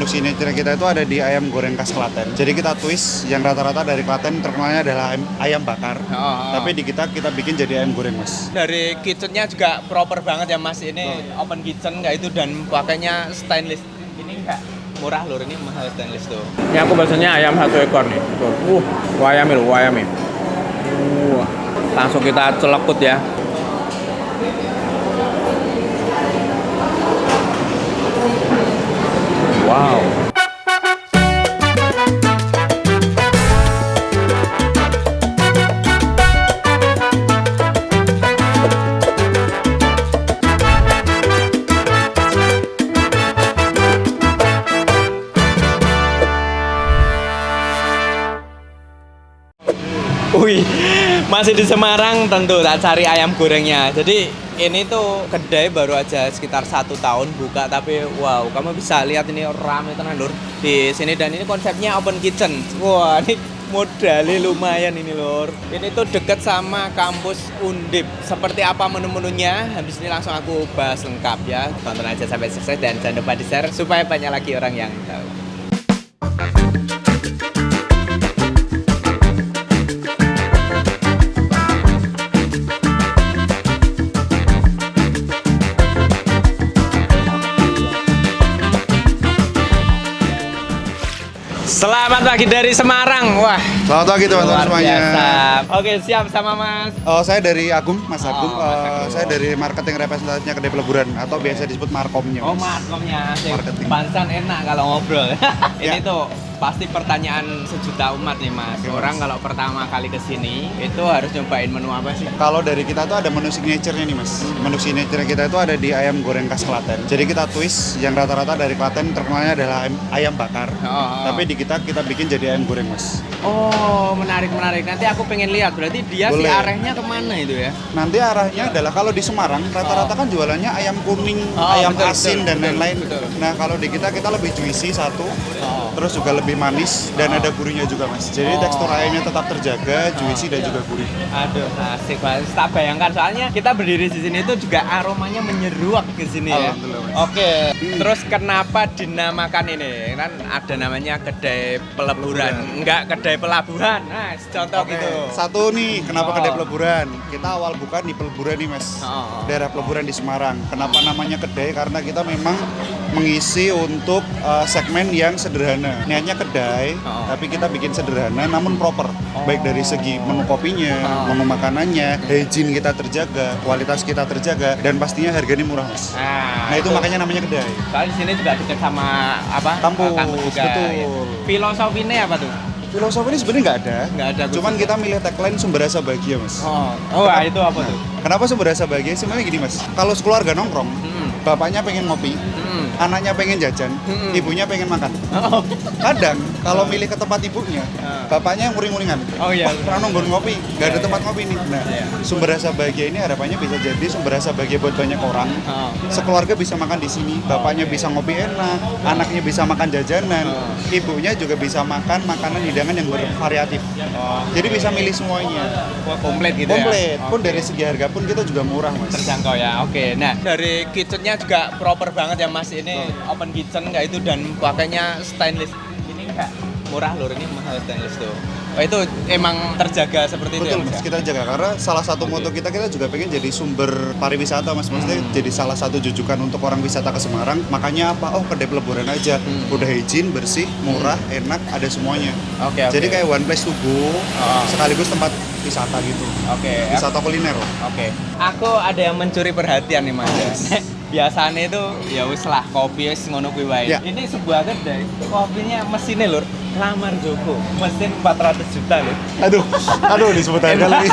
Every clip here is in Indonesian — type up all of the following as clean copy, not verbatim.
menu signature kita itu ada di ayam goreng khas Klaten. Jadi kita twist yang rata-rata dari Klaten terkenalnya adalah ayam bakar. Tapi di kita bikin jadi ayam goreng, Mas. Dari kitchennya juga proper banget ya Mas. Ini open kitchen kayak itu dan pakainya stainless. Ini enggak murah lur, ini mahal stainless tuh. Ini aku pesennya ayam 1 ekor nih. Tuh. Wayami loh, wayami. Langsung kita celekut ya. Wow. Wih, masih di Semarang tentu tak cari ayam gorengnya. Jadi ini tuh kedai baru aja sekitar 1 tahun buka, tapi wow, kamu bisa lihat ini ramai tenan lur di sini dan ini konsepnya open kitchen. Wah, ini modalnya lumayan ini lur. Ini tuh deket sama kampus Undip. Seperti apa menu-menunya? Habis ini langsung aku bahas lengkap ya. Tonton aja sampai selesai dan jangan lupa di-share supaya banyak lagi orang yang tahu. Selamat pagi dari Semarang. Wah, Selamat pagi teman-teman luar semuanya. biasa. Oke, siap sama Mas. Saya dari Agung, Mas Agung. Mas Agung. Saya dari marketing representatifnya kedai peleburan atau biasa disebut markomnya. Oh, Mas. markomnya. Marketing. Pansan enak kalau ngobrol. Ini Ya. tuh pasti pertanyaan sejuta umat nih Mas. Oke, Mas. Orang kalau pertama kali ke sini itu harus nyobain menu apa sih? Kalau dari kita tuh ada menu signature-nya nih, Mas. Menu signature kita itu ada di ayam goreng khas Klaten. Jadi kita twist yang rata-rata dari Klaten terkenalnya adalah ayam bakar. Tapi di kita bikin jadi ayam goreng, Mas. Oh, menarik. Nanti aku pengen lihat. Berarti dia Boleh. si arahnya kemana itu ya? Nanti arahnya adalah kalau di Semarang rata-rata kan jualannya ayam kuning, ayam betul, asin dan betul, lain-lain. betul. Nah, kalau di kita lebih juicy satu. Terus juga lebih manis dan ada gurihnya juga, Mas. Jadi tekstur ayamnya tetap terjaga, juicy dan juga gurih. Aduh, asik banget. Tak bayangkan soalnya kita berdiri di sini itu juga aromanya menyeruak ke sini ya. Alhamdulillah, Mas. Oke. Terus kenapa dinamakan ini? Kan ada namanya kedai peleburan, enggak kedai pelabuhan. Nah, contoh gitu. Satu nih, kenapa Oh. kedai peleburan? Kita awal buka di peleburan nih, Mas. Daerah peleburan di Semarang. Kenapa namanya kedai? Karena kita memang mengisi untuk segmen yang sederhana. Niatnya kedai, tapi kita bikin sederhana namun proper. Baik dari segi menu kopinya, menu makanannya, hygiene kita terjaga, kualitas kita terjaga, dan pastinya harganya murah, Mas. Nah, itu makanya namanya kedai. Soalnya di sini juga dekat sama apa? Kampus, juga. betul. Ya. Filosofinya apa tuh? Filosofi ini sebenarnya Nggak ada Cuman khusus. kita milih tagline sumber rasa bahagia, Mas. Itu apa tuh? Kenapa sumber rasa bahagia? Sebenarnya gini, Mas. Kalau sekeluarga nongkrong, bapaknya pengen ngopi, anaknya pengen jajan, ibunya pengen makan. Kadang kalau milih ke tempat ibunya, bapaknya yang uring-uringan. Oh iya. Pernah nongkrong ngopi, nggak ada tempat ngopi nih. Nah, sumber rasa bahagia ini harapannya bisa jadi sumber rasa bahagia buat banyak orang. Sekeluarga bisa makan di sini, bapaknya bisa ngopi enak, anaknya bisa makan jajanan, ibunya juga bisa makan makanan hidangan yang bervariatif. Jadi bisa milih semuanya. Wah, komplit gitu Komplit. ya? Pun dari segi harga pun kita juga murah, Mas. Terjangkau ya, oke. Nah, dari kitchennya juga proper banget ya Mas. Ini open kitchen kayak itu dan pakainya stainless. Ini enggak murah lur, ini mahal stainless tuh. Oh, itu emang terjaga seperti itu Betul, ya Mas? Mas. Kita jaga karena salah satu moto kita juga pengen jadi sumber pariwisata, Mas. Maksudnya jadi salah satu jujukan untuk orang wisata ke Semarang. Makanya apa? Oh, kedai peleburan aja. Udah hygiene, bersih, murah, enak, ada semuanya. Oke. Jadi kayak one place to go, sekaligus tempat wisata gitu. Oke. Wisata kuliner. Oke. Aku ada yang mencuri perhatian nih Mas. Biasanya itu ya wis lah kopi wis ngono kuwi wae. Ya. Ini sebuah kedai kopinya mesinnya lur lamar Joko. Mesin 400 juta lur. Aduh, disebut harga lagi.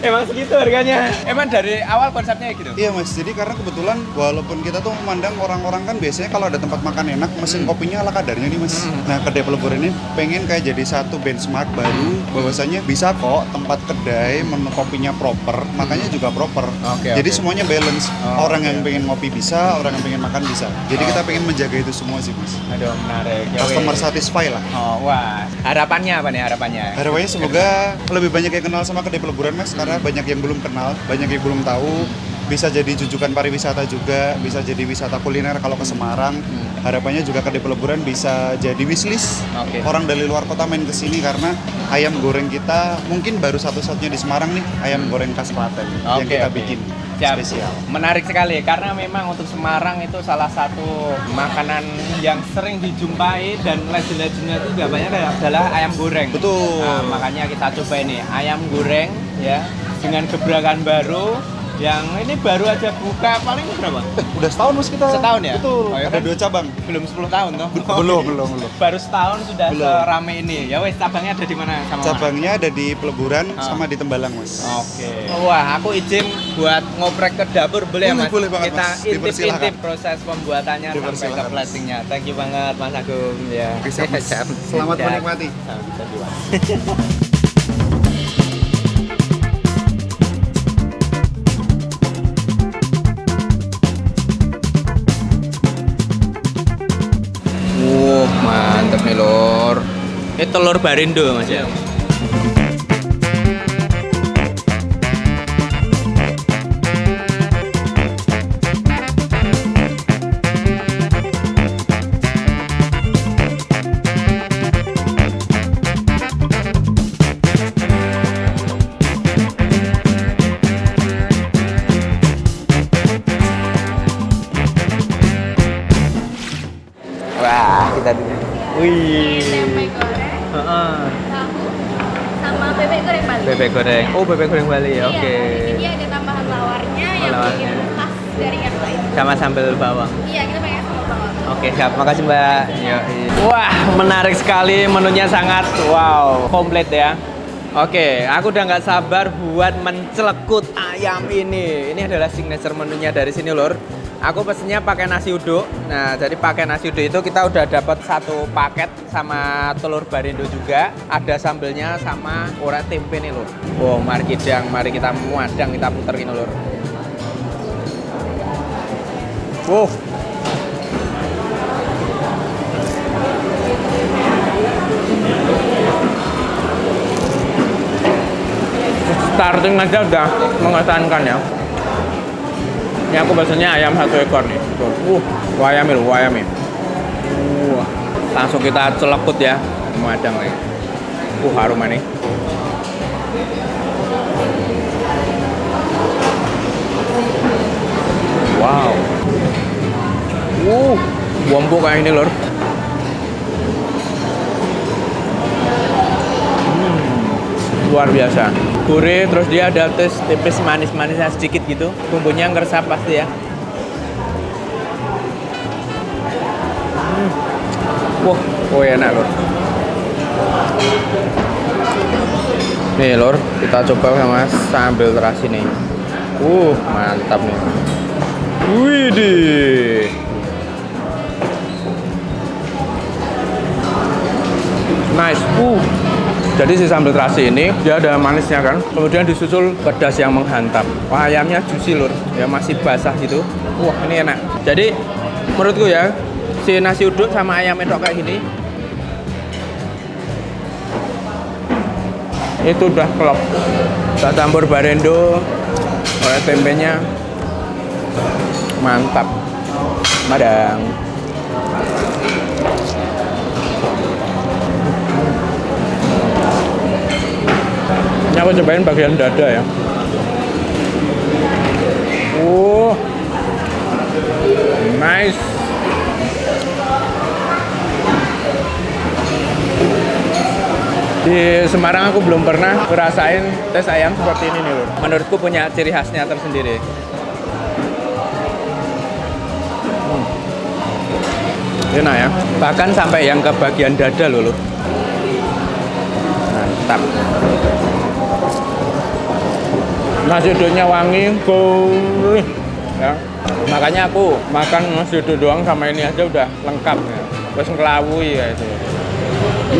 Emang segitu harganya. Emang dari awal konsepnya gitu. Iya, Mas, jadi karena kebetulan walaupun kita tuh memandang orang-orang kan biasanya kalau ada tempat makan enak, mesin kopinya ala kadarnya nih, Mas. Nah, kedai peleburan ini pengen kayak jadi satu benchmark baru bahwasanya bisa kok tempat kedai menu kopinya proper, makanya juga proper. Jadi semuanya balance. Orang yang pengen ngopi bisa, orang yang pengen makan bisa. Jadi kita pengen menjaga itu semua sih, Mas. Aduh, menarik. Customer satisfy lah. Wah. Harapannya apa nih harapannya? Harapannya semoga lebih banyak yang kenal sama kedai peleburan, Mas, karena banyak yang belum kenal, banyak yang belum tahu. bisa jadi jujukan pariwisata juga, bisa jadi wisata kuliner kalau ke Semarang. Harapannya juga kedai peleburan bisa jadi wishlist Oke. orang dari luar kota main ke sini karena ayam goreng kita mungkin baru satu-satunya di Semarang nih, ayam goreng khas Klaten yang Oke, kita oke. bikin Siap. spesial. Menarik sekali karena memang untuk Semarang itu salah satu makanan yang sering dijumpai dan legend-legendnya itu juga banyak adalah ayam goreng. Betul. Nah, makanya kita coba ini ayam goreng ya dengan gebrakan baru yang ini baru aja buka paling berapa? Udah setahun mas kita. Setahun ya? Betul. Oh, ya Ada kan? 2 cabang. Belum 10 tahun toh? Belum. Baru setahun sudah Belum. serame ini. Ya wes cabangnya ada di mana sama mana? Cabangnya ada di Peleburan Ah. sama di Tembalang mas. Oke. Wah, aku izin buat ngoprek ke dapur boleh ya, Boleh, Mas? boleh banget, Kita Mas. intip-intip Dipersilakan. proses pembuatannya sampai ke Dipersilakan, Mas. platingnya. Thank you banget Mas Agung ya. Bisa, Mas. Siap. Selamat Siap. menikmati. Nah, bisa juga. Mantep nih lor. Ini telur barindo Mas ya. Wah, kita dulu. Wih. Tempe goreng, Heeh. tahu, sama bebek goreng Bali. Bebek goreng. Oh, bebek goreng Bali ya. Iya, Oke. Ini ada tambahan lawarnya yang lawarnya. bikin khas dari yang lain. Sama sambal bawang. Iya, kita pakai sambal bawang. Oke, siap. Makasih, Mbak. Wah, menarik sekali. Menunya sangat wow, komplit ya. Oke, aku udah nggak sabar buat mencelekut ayam ini. Ini adalah signature menunya dari sini, Lur. Aku pesennya pakai nasi uduk. Nah, jadi pakai nasi uduk itu kita udah dapat satu paket sama telur barindo juga. Ada sambelnya sama orek tempe nih, Lur. Wow, mari kita muadang, kita puter gini, Lur. Wow. Starting aja udah mengesankan ya. Ini aku pesennya ayam 1 ekor nih. Tuh. Wayame loh, wayame. Langsung kita celekut ya. Muadang lagi. Harum ini. Wow. Wombo kayak ini lor. Luar biasa. Gurih, terus dia ada tes tipis manis-manisnya sedikit gitu. Bumbunya ngeresap pasti ya. Wah, enak lor. Nih lor, kita coba sama sambal terasi nih. Mantap nih. Widih. Nice. Jadi si sambal terasi ini dia ada manisnya kan, kemudian disusul pedas yang menghantam. Wah, ayamnya juicy lur, ya masih basah gitu. Wah, ini enak. Jadi menurutku ya, si nasi uduk sama ayam edok kayak gini itu udah klop. Kita campur barendo, oleh tempenya, mantap. Madang. Ini aku cobain bagian dada ya. Nice. Di Semarang aku belum pernah ngerasain tes ayam seperti ini nih lur. Menurutku punya ciri khasnya tersendiri. Enak ya. Bahkan sampai yang ke bagian dada loh lur. Mantap. Nasi uduknya wangi, gurih ya. Makanya aku makan nasi uduk doang sama ini aja udah lengkap ya. Terus ngelawui ya itu.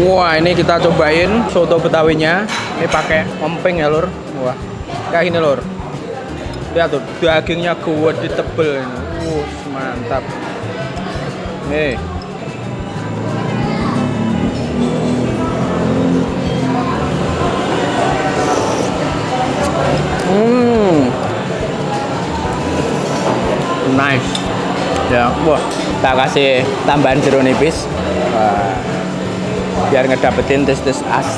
Wah, ini kita cobain soto betawinya. Ini pakai emping ya lur. Wah, kayak gini lur. Lihat tuh, dagingnya gede tebel ini. Mantap. Nih. ya. Wah, kita kasih tambahan jeruk nipis. Wah, biar ngedapetin tes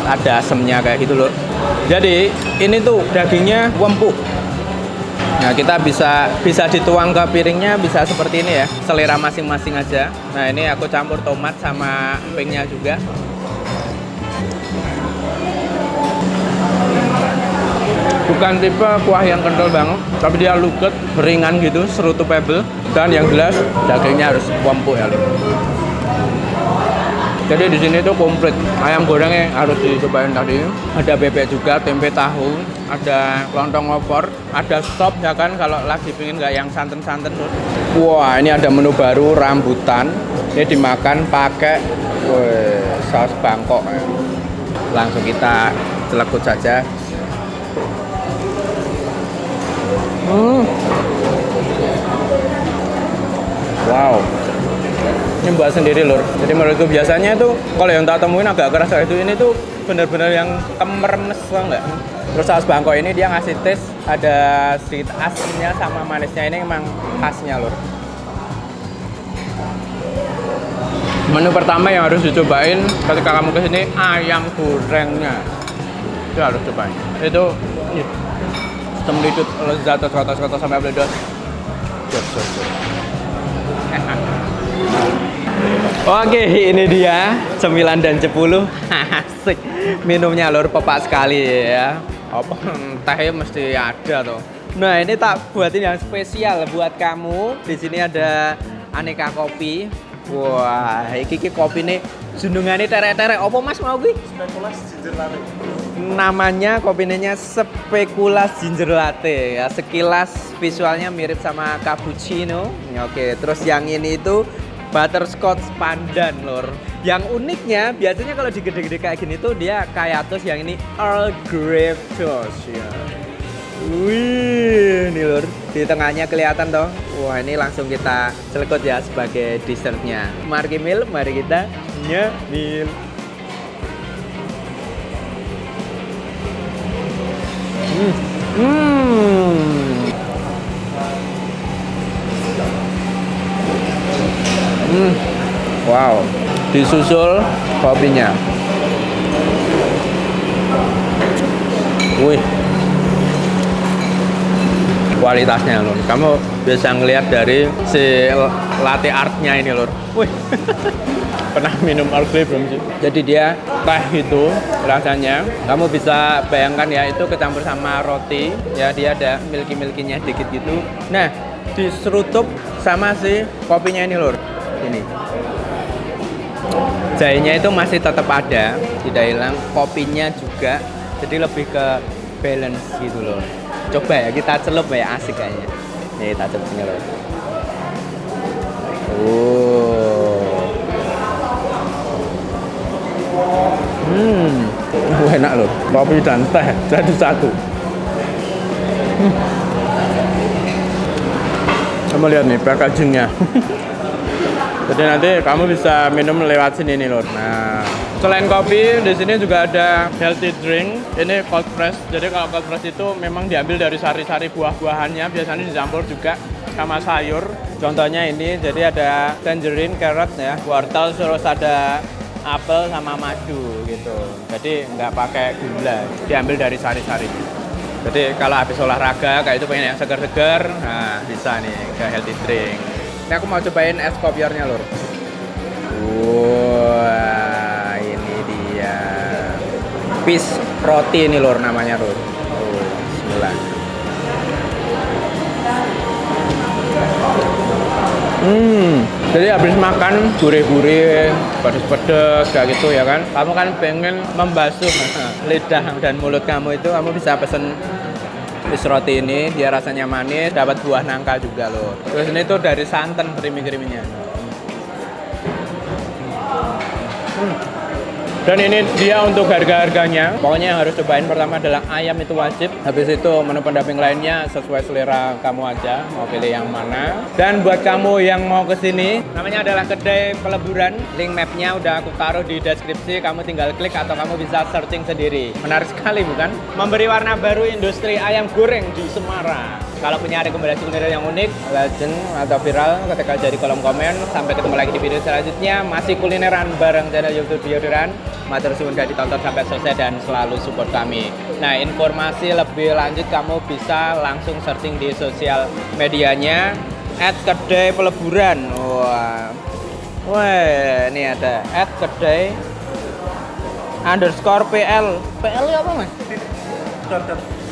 ada asemnya kayak gitu loh. Jadi ini tuh dagingnya empuk. Nah, kita bisa dituang ke piringnya, bisa seperti ini ya, selera masing-masing aja. Nah, ini aku campur tomat sama empingnya juga. Bukan tipe kuah yang kental banget, tapi dia luget, beringan gitu, serutupable. Dan yang jelas dagingnya harus empuk ya. Jadi di sini tuh komplit. Ayam gorengnya harus dicobain tadi. Ada bebek juga, tempe tahu, ada lontong opor, ada sop ya kan kalau lagi pingin nggak yang santen-santen. Wah, ini ada menu baru rambutan. Ini dimakan pakai saus Bangkok. Langsung kita celekut saja. Wow. Ini buat sendiri lur. Jadi menurutku biasanya itu kalau yang tak temuin agak keras itu, ini tuh bener-bener yang kemeremes enggak. Terus saus Bangkok ini dia ngasih taste, ada sedikit asinnya sama manisnya, ini emang khasnya lur. Menu pertama yang harus dicobain ketika kamu kesini, ayam gorengnya. Itu harus cobain. Itu semlidut lezat kotos sampai meledos. Oke, ini dia cemilan dan 10. Asik. Minumnya lur, pepak sekali ya. Apa tehnya mesti ada tuh. Nah, ini tak buatin yang spesial buat kamu. Di sini ada aneka kopi. Wah, iki kopi nih jenengane terek-terek. Apa Mas mau ki? Spekulas ginger latte. Namanya kopinya Spekulas ginger latte ya. Sekilas visualnya mirip sama cappuccino. Oke, terus yang ini itu butterscotch pandan lor. Yang uniknya biasanya kalau di gede-gede kayak gini tuh dia kayak toast, yang ini Earl Grey toast ya. Wih, nih lor, di tengahnya kelihatan dong. Wah, ini langsung kita celekut ya sebagai dessertnya. Mari kita nyemil. Wow, disusul kopinya. Wih, kualitasnya lur. Kamu bisa ngelihat dari si latte artnya ini lur. Wih, pernah minum Earl Grey belum sih? Jadi dia teh itu rasanya, kamu bisa bayangkan ya, itu kecampur sama roti. Ya, dia ada milky-milkynya dikit gitu. Nah, diserutup sama si kopinya ini lur. Ini jahenya itu masih tetap ada, tidak hilang. Kopinya juga, jadi lebih ke balance gitu loh. Coba ya kita celup ya, asik kayaknya. Nih kita coba sini loh. Enak loh, kopi dan teh jadi satu. Kamu lihat nih packagingnya. Jadi nanti kamu bisa minum lewat sini nih lor. Nah, selain kopi di sini juga ada healthy drink. Ini cold press. Jadi kalau cold press itu memang diambil dari sari-sari buah-buahannya. Biasanya dicampur juga sama sayur. Contohnya ini, jadi ada tangerine, carrot ya, wortel, terus ada apel sama madu gitu. Jadi nggak pakai gula. Diambil dari sari-sari. Jadi kalau habis olahraga kayak itu pengen yang segar-segar, nah bisa nih ke healthy drink. Ini aku mau cobain es kopiornya lur. Wah, ini dia. Peace roti ini lur namanya lur. Bismillah. Jadi habis makan gurih-gurih, pedes-pedes kayak gitu ya kan. Kamu kan pengen membasuh lidah dan mulut kamu itu, kamu bisa pesen bis roti ini, dia rasanya manis, dapat buah nangka juga loh. Terus ini tuh dari santan krimi-kriminya. Dan ini dia untuk harga-harganya. Pokoknya yang harus cobain pertama adalah ayam, itu wajib. Habis itu menu pendamping lainnya sesuai selera kamu aja, mau pilih yang mana. Dan buat kamu yang mau kesini, namanya adalah Kedai Peleburan. Link mapnya udah aku taruh di deskripsi. Kamu tinggal klik atau kamu bisa searching sendiri. Menarik sekali bukan? Memberi warna baru industri ayam goreng di Semarang. Kalau punya rekomendasi kuliner yang unik, legend atau viral, ketika jadi kolom komen. Sampai ketemu lagi di video selanjutnya. Masih kulineran bareng channel YouTube Bioduran. Matur suwun udah ditonton sampai selesai dan selalu support kami. Nah, informasi lebih lanjut kamu bisa langsung searching di sosial medianya @kedai_peleburan. Wah. Wah, ini ada @kedai_PL. PL apa, Mas?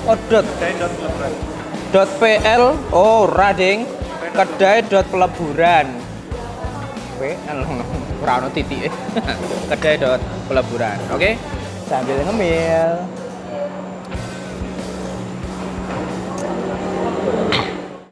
Oh, .pl. Oh, rading kedai.peleburan. PL ora ono titik. Kedai.peleburan. Oke. Sambil ngemil.